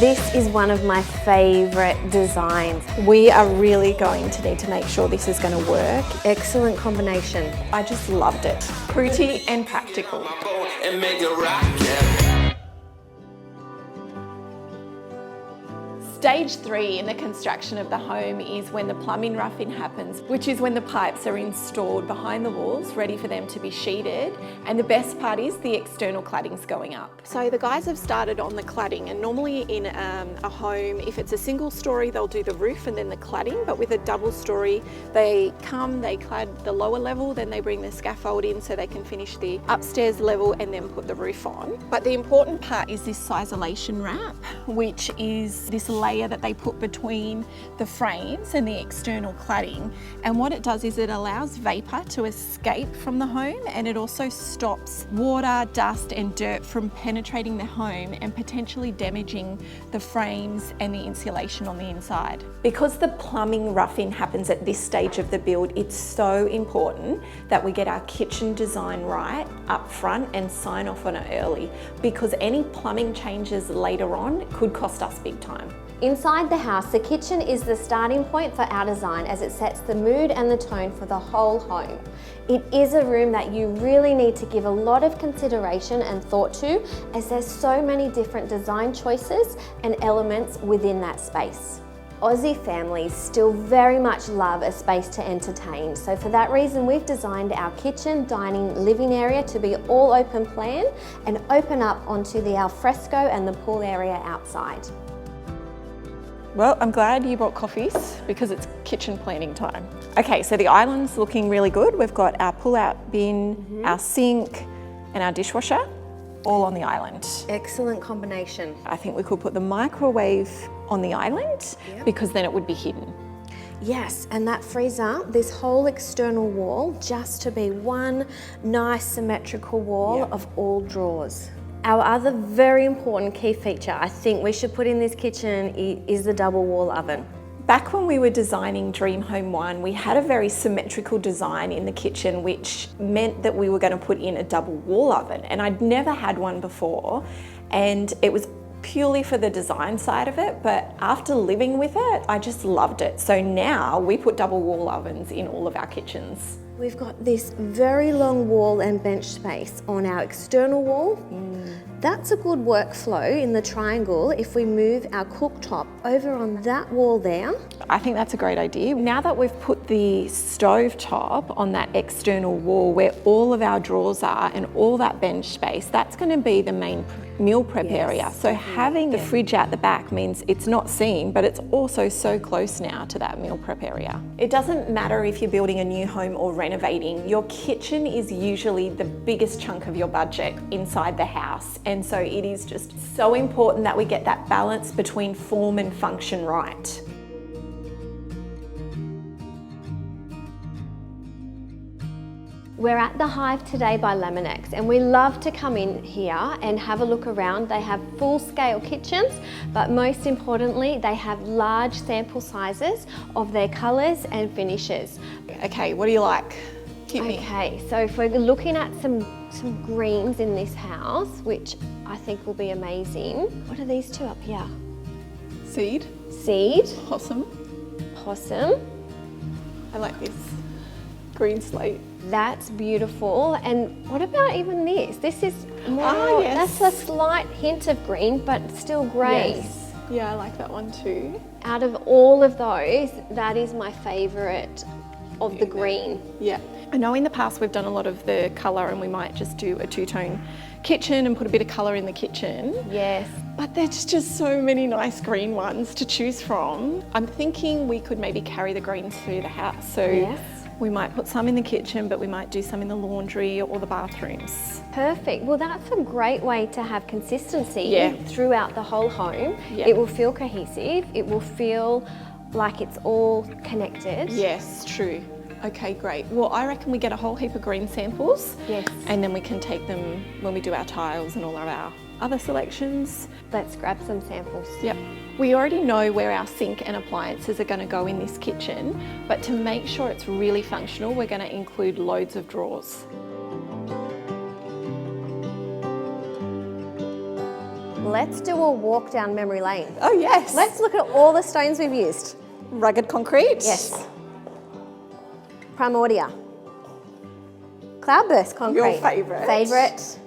This is one of my favourite designs. We are really going to need to make sure this is going to work. Excellent combination. I just loved it. Pretty and practical. Stage 3 in the construction of the home is when the plumbing roughing happens, which is when the pipes are installed behind the walls, ready for them to be sheeted. And the best part is the external cladding's going up. So the guys have started on the cladding, and normally in a home, if it's a single story, they'll do the roof and then the cladding, but with a double story, they clad the lower level, then they bring the scaffold in so they can finish the upstairs level and then put the roof on. But the important part is this isolation wrap, which is this layer that they put between the frames and the external cladding. And what it does is it allows vapour to escape from the home, and it also stops water, dust and dirt from penetrating the home and potentially damaging the frames and the insulation on the inside. Because the plumbing roughing happens at this stage of the build, it's so important that we get our kitchen design right up front and sign off on it early, because any plumbing changes later on could cost us big time. Inside the house, the kitchen is the starting point for our design as it sets the mood and the tone for the whole home. It is a room that you really need to give a lot of consideration and thought to, as there's so many different design choices and elements within that space. Aussie families still very much love a space to entertain, so for that reason we've designed our kitchen, dining, living area to be all open plan and open up onto the alfresco and the pool area outside. Well, I'm glad you brought coffees because it's kitchen planning time. Okay, so the island's looking really good. We've got our pull-out bin, our sink and our dishwasher all on the island. Excellent combination. I think we could put the microwave on the island because then it would be hidden. Yes, and that frees up this whole external wall just to be one nice symmetrical wall of all drawers. Our other very important key feature I think we should put in this kitchen is the double wall oven. Back when we were designing Dream Home 1, we had a very symmetrical design in the kitchen, which meant that we were going to put in a double wall oven. And I'd never had one before, and it was purely for the design side of it, but after living with it, I just loved it. So now we put double wall ovens in all of our kitchens. We've got this very long wall and bench space on our external wall. That's a good workflow in the triangle if we move our cooktop over on that wall there. I think that's a great idea. Now that we've put the stove top on that external wall where all of our drawers are and all that bench space, that's going to be the main meal prep area. So having the fridge out the back means it's not seen, but it's also so close now to that meal prep area. It doesn't matter if you're building a new home or renovating, your kitchen is usually the biggest chunk of your budget inside the house. And so it is just so important that we get that balance between form and function right. We're at the Hive today by Laminex, and we love to come in here and have a look around. They have full-scale kitchens, but most importantly, they have large sample sizes of their colours and finishes. Okay, what do you like? Hit me. Okay, so if we're looking at some greens in this house, which I think will be amazing. What are these two up here? Seed. Seed. Possum. Possum. I like this. Green slate. That's beautiful. And what about even this? This is more, that's a slight hint of green, but still grey. Yes. Yeah, I like that one too. Out of all of those, that is my favourite of the green. Yeah. I know in the past we've done a lot of the colour, and we might just do a two-tone kitchen and put a bit of colour in the kitchen. Yes. But there's just so many nice green ones to choose from. I'm thinking we could maybe carry the greens through the house. So we might put some in the kitchen, but we might do some in the laundry or the bathrooms. Perfect. Well, that's a great way to have consistency throughout the whole home. Yeah. It will feel cohesive. It will feel like it's all connected. Yes, true. Okay, great. Well, I reckon we get a whole heap of green samples. Yes. And then we can take them when we do our tiles and all of our other selections. Let's grab some samples. Yep. We already know where our sink and appliances are going to go in this kitchen, but to make sure it's really functional, we're going to include loads of drawers. Let's do a walk down memory lane. Oh yes. Let's look at all the stones we've used. Rugged concrete. Yes. Primordia. Cloudburst concrete. Your favourite. Favourite.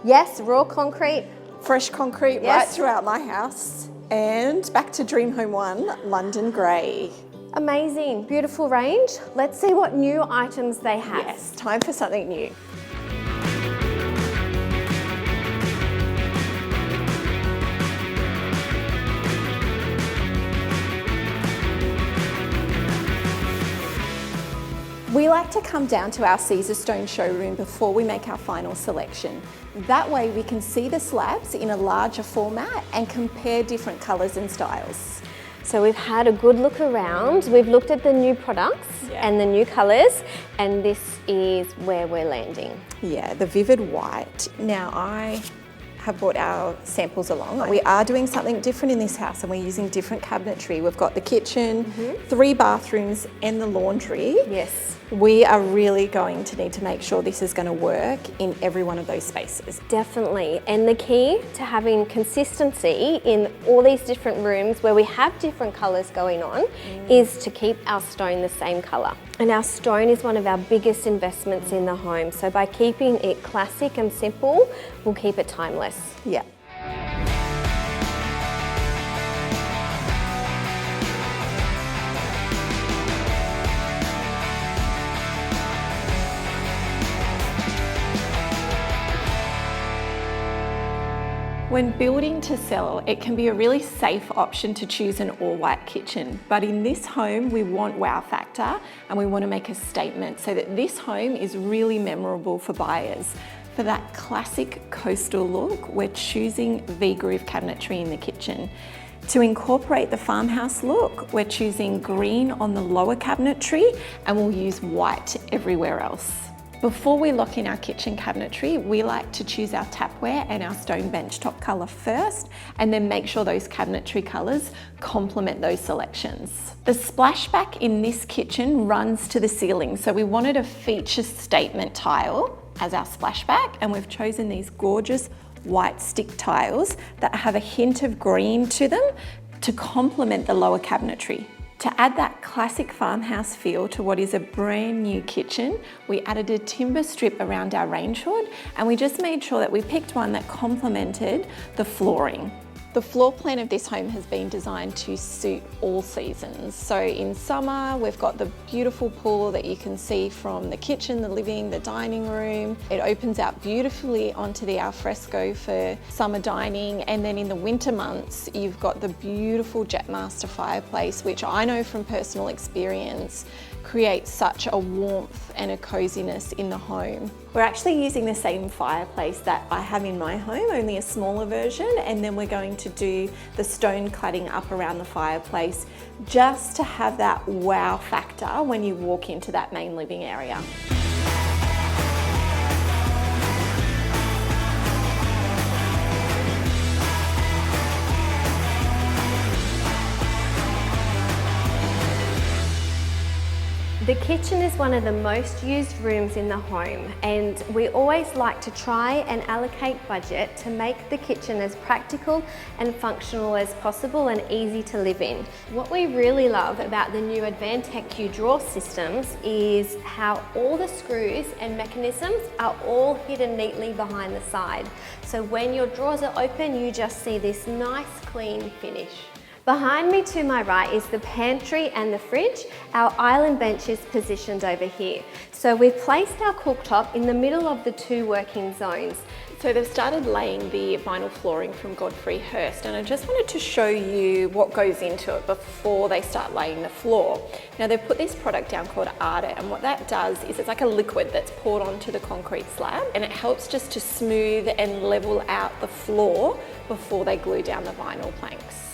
Yes, raw concrete. Fresh concrete Yes. right throughout my house. And back to Dream Home 1, London Grey. Amazing, beautiful range. Let's see what new items they have. Yes, time for something new. We like to come down to our Caesarstone showroom before we make our final selection. That way we can see the slabs in a larger format and compare different colours and styles. So we've had a good look around. We've looked at the new products and the new colours, and this is where we're landing. Yeah, the vivid white. Now I have brought our samples along. We are doing something different in this house and we're using different cabinetry. We've got the kitchen, 3 bathrooms and the laundry. Yes. We are really going to need to make sure this is going to work in every one of those spaces. Definitely. And the key to having consistency in all these different rooms where we have different colours going on is to keep our stone the same colour. And our stone is one of our biggest investments in the home. So by keeping it classic and simple, we'll keep it timeless. Yeah. When building to sell, it can be a really safe option to choose an all-white kitchen. But in this home, we want wow factor and we want to make a statement so that this home is really memorable for buyers. For that classic coastal look, we're choosing V-groove cabinetry in the kitchen. To incorporate the farmhouse look, we're choosing green on the lower cabinetry and we'll use white everywhere else. Before we lock in our kitchen cabinetry, we like to choose our tapware and our stone benchtop colour first, and then make sure those cabinetry colours complement those selections. The splashback in this kitchen runs to the ceiling, so we wanted a feature statement tile as our splashback, and we've chosen these gorgeous white stick tiles that have a hint of green to them to complement the lower cabinetry. To add that classic farmhouse feel to what is a brand new kitchen, we added a timber strip around our range hood, and we just made sure that we picked one that complemented the flooring. The floor plan of this home has been designed to suit all seasons. So in summer, we've got the beautiful pool that you can see from the kitchen, the living, the dining room. It opens out beautifully onto the alfresco for summer dining. And then in the winter months, you've got the beautiful Jetmaster fireplace, which I know from personal experience creates such a warmth and a coziness in the home. We're actually using the same fireplace that I have in my home, only a smaller version, and then we're going to do the stone cladding up around the fireplace just to have that wow factor when you walk into that main living area. The kitchen is one of the most used rooms in the home, and we always like to try and allocate budget to make the kitchen as practical and functional as possible and easy to live in. What we really love about the new Advantech Q drawer systems is how all the screws and mechanisms are all hidden neatly behind the side. So when your drawers are open, you just see this nice clean finish. Behind me to my right is the pantry and the fridge. Our island bench is positioned over here. So we've placed our cooktop in the middle of the 2 working zones. So they've started laying the vinyl flooring from Godfrey Hirst, and I just wanted to show you what goes into it before they start laying the floor. Now they've put this product down called Arta, and what that does is it's like a liquid that's poured onto the concrete slab, and it helps just to smooth and level out the floor before they glue down the vinyl planks.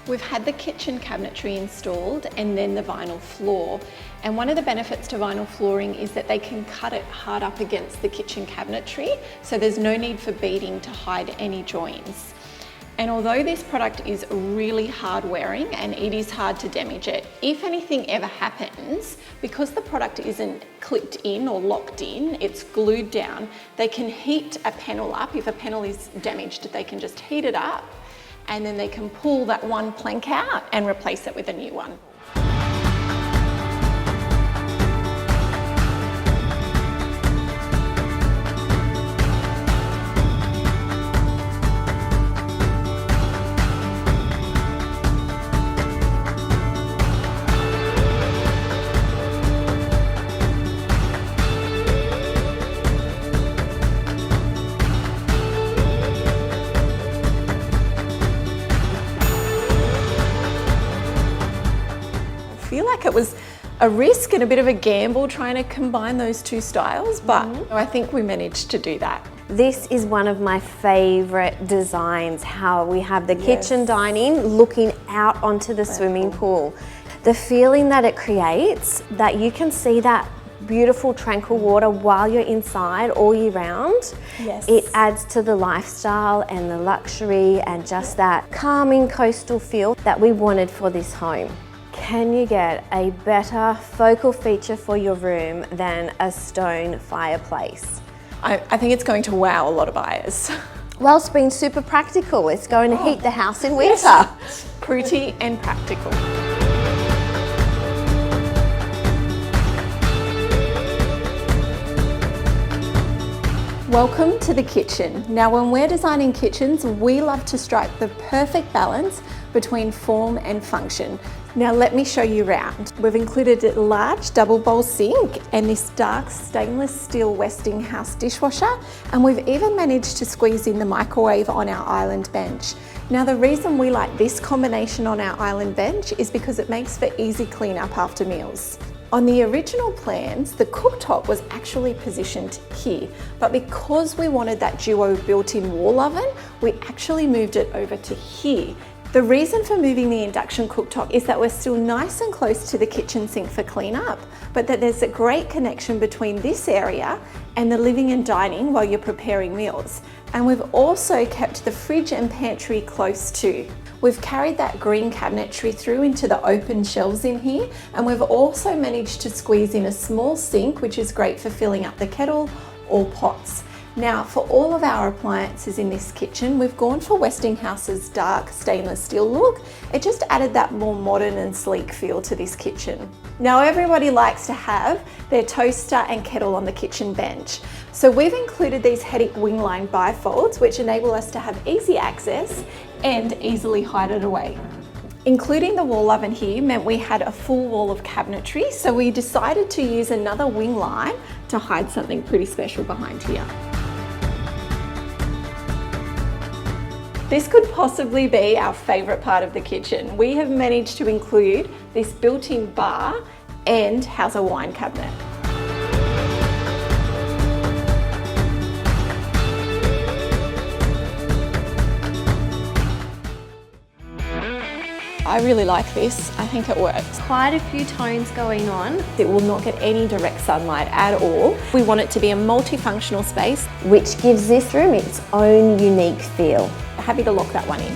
We've had the kitchen cabinetry installed and then the vinyl floor. And one of the benefits to vinyl flooring is that they can cut it hard up against the kitchen cabinetry, so there's no need for beading to hide any joins. And although this product is really hard wearing and it is hard to damage it, if anything ever happens, because the product isn't clipped in or locked in, it's glued down, they can heat a panel up. If a panel is damaged, they can just heat it up and then they can pull that one plank out and replace it with a new one. I feel like it was a risk and a bit of a gamble trying to combine those two styles, but I think we managed to do that. This is one of my favourite designs, how we have the kitchen dining looking out onto the swimming pool. The feeling that it creates, that you can see that beautiful tranquil water while you're inside all year round. It adds to the lifestyle and the luxury and just that calming coastal feel that we wanted for this home. Can you get a better focal feature for your room than a stone fireplace? I think it's going to wow a lot of buyers. Well, it's been super practical. It's going to heat the house in winter. Pretty and practical. Welcome to the kitchen. Now, when we're designing kitchens, we love to strike the perfect balance between form and function. Now let me show you around. We've included a large double bowl sink and this dark stainless steel Westinghouse dishwasher, and we've even managed to squeeze in the microwave on our island bench. Now the reason we like this combination on our island bench is because it makes for easy cleanup after meals. On the original plans, the cooktop was actually positioned here, but because we wanted that duo built-in wall oven, we actually moved it over to here. The reason for moving the induction cooktop is that we're still nice and close to the kitchen sink for cleanup, but that there's a great connection between this area and the living and dining while you're preparing meals. And we've also kept the fridge and pantry close too. We've carried that green cabinetry through into the open shelves in here, and we've also managed to squeeze in a small sink, which is great for filling up the kettle or pots. Now, for all of our appliances in this kitchen, we've gone for Westinghouse's dark stainless steel look. It just added that more modern and sleek feel to this kitchen. Now, everybody likes to have their toaster and kettle on the kitchen bench. So we've included these Headache wing-line bifolds, which enable us to have easy access and easily hide it away. Including the wall oven here meant we had a full wall of cabinetry, so we decided to use another wing line to hide something pretty special behind here. This could possibly be our favourite part of the kitchen. We have managed to include this built-in bar and house a wine cabinet. I really like this. I think it works. Quite a few tones going on. It will not get any direct sunlight at all. We want it to be a multifunctional space, which gives this room its own unique feel. Happy to lock that one in.